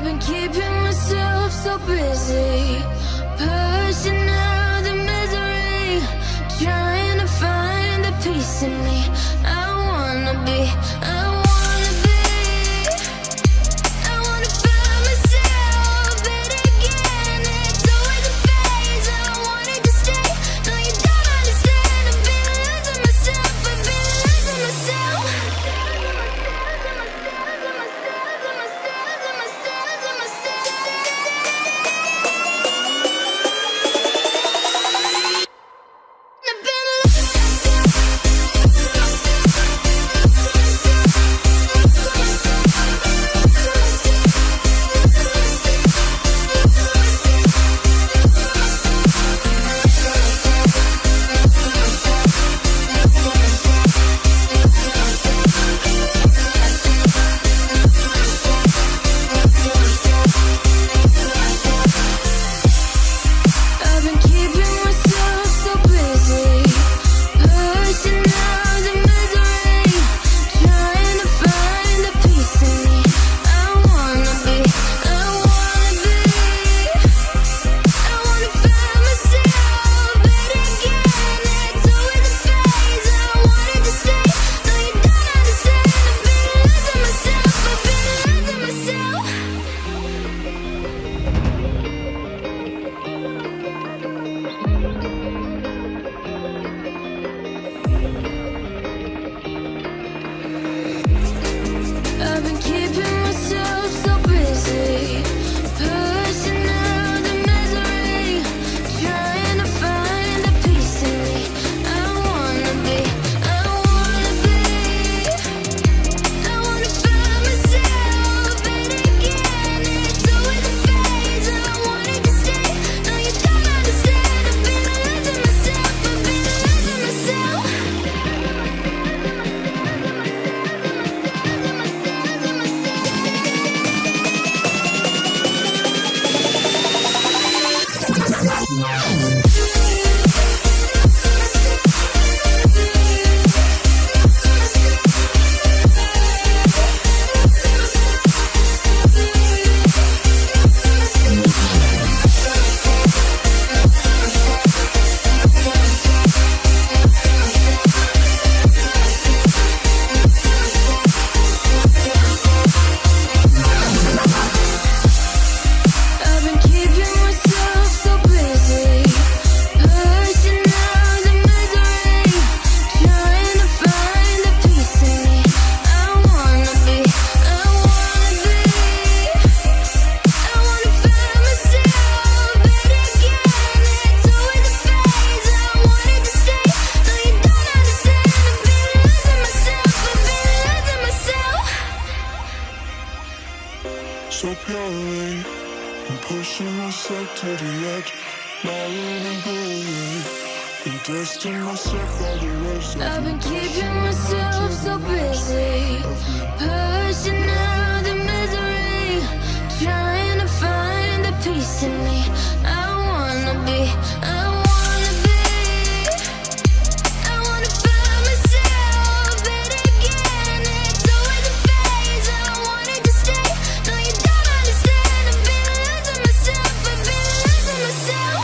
I've been keeping myself so busy, pushing out the misery, trying to find the peace in me. I wanna be, I wanna be, I wanna find myself, but again, it's always a phase. I wanted to stay, no you don't understand. I've been losing myself, I've been losing myself. I've been keeping myself so busy, pushing out the misery, trying to find the peace in me. I wanna be, I wanna be, I wanna find myself, but again, it's always a phase. I wanted to stay, no you don't understand. I've been losing myself, I've been losing myself. I've been keeping myself so busy, pushing out the misery, trying to find the peace in me. I wanna be, I wanna be, I wanna find myself, but again, it's always a phase. I wanted to stay, no you don't understand. I've been losing myself, I've been losing myself. So purely, I'm pushing myself to the edge, not letting go away. Been testing myself by the worst. I've been keeping myself so busy, pushing out the misery, trying to find the peace in me. I wanna be, I wanna be, I wanna find myself, but again, it's always a phase. I wanted to stay, no you don't understand. I've been losing myself, I've been losing myself.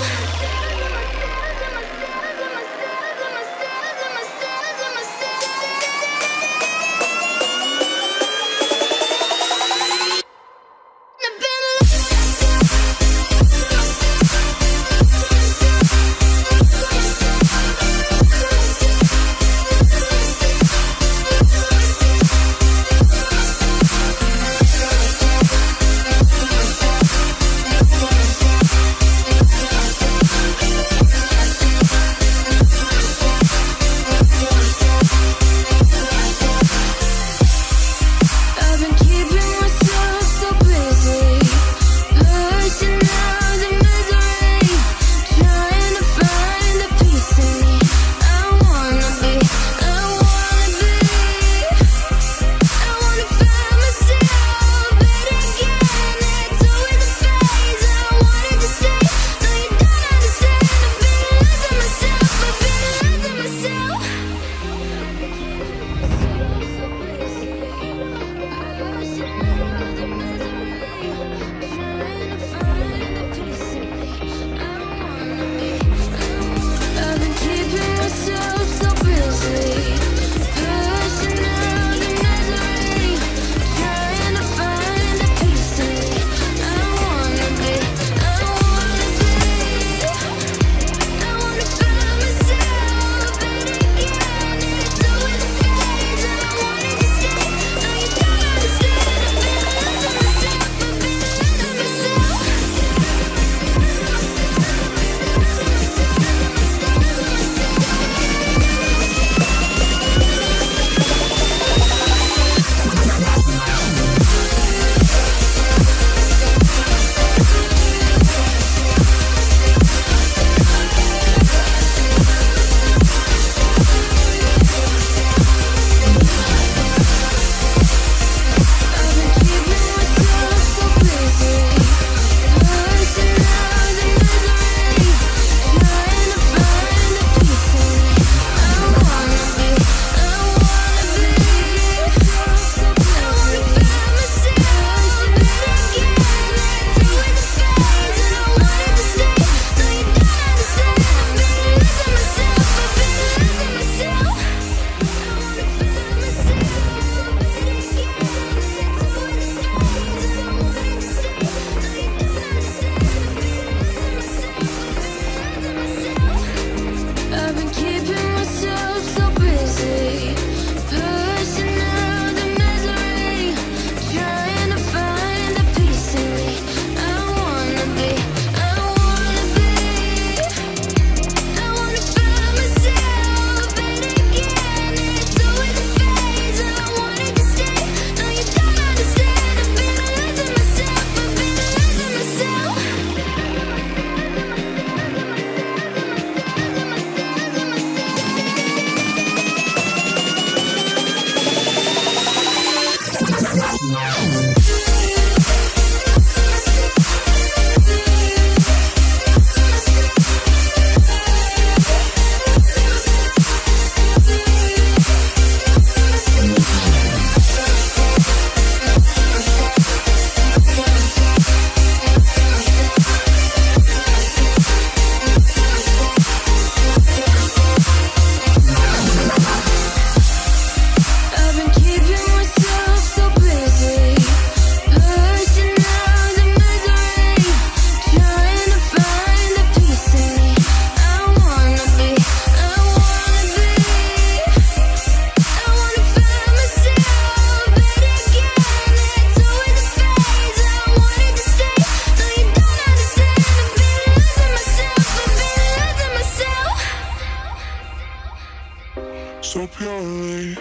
so purely.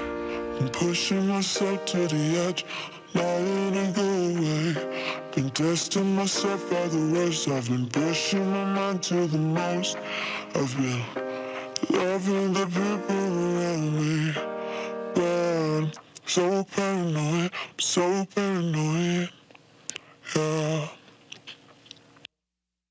I'm pushing myself to the edge, not letting go away. Been testing myself by the worst. I've been pushing my mind to the most. I've been loving the people around me, but I'm so paranoid, yeah.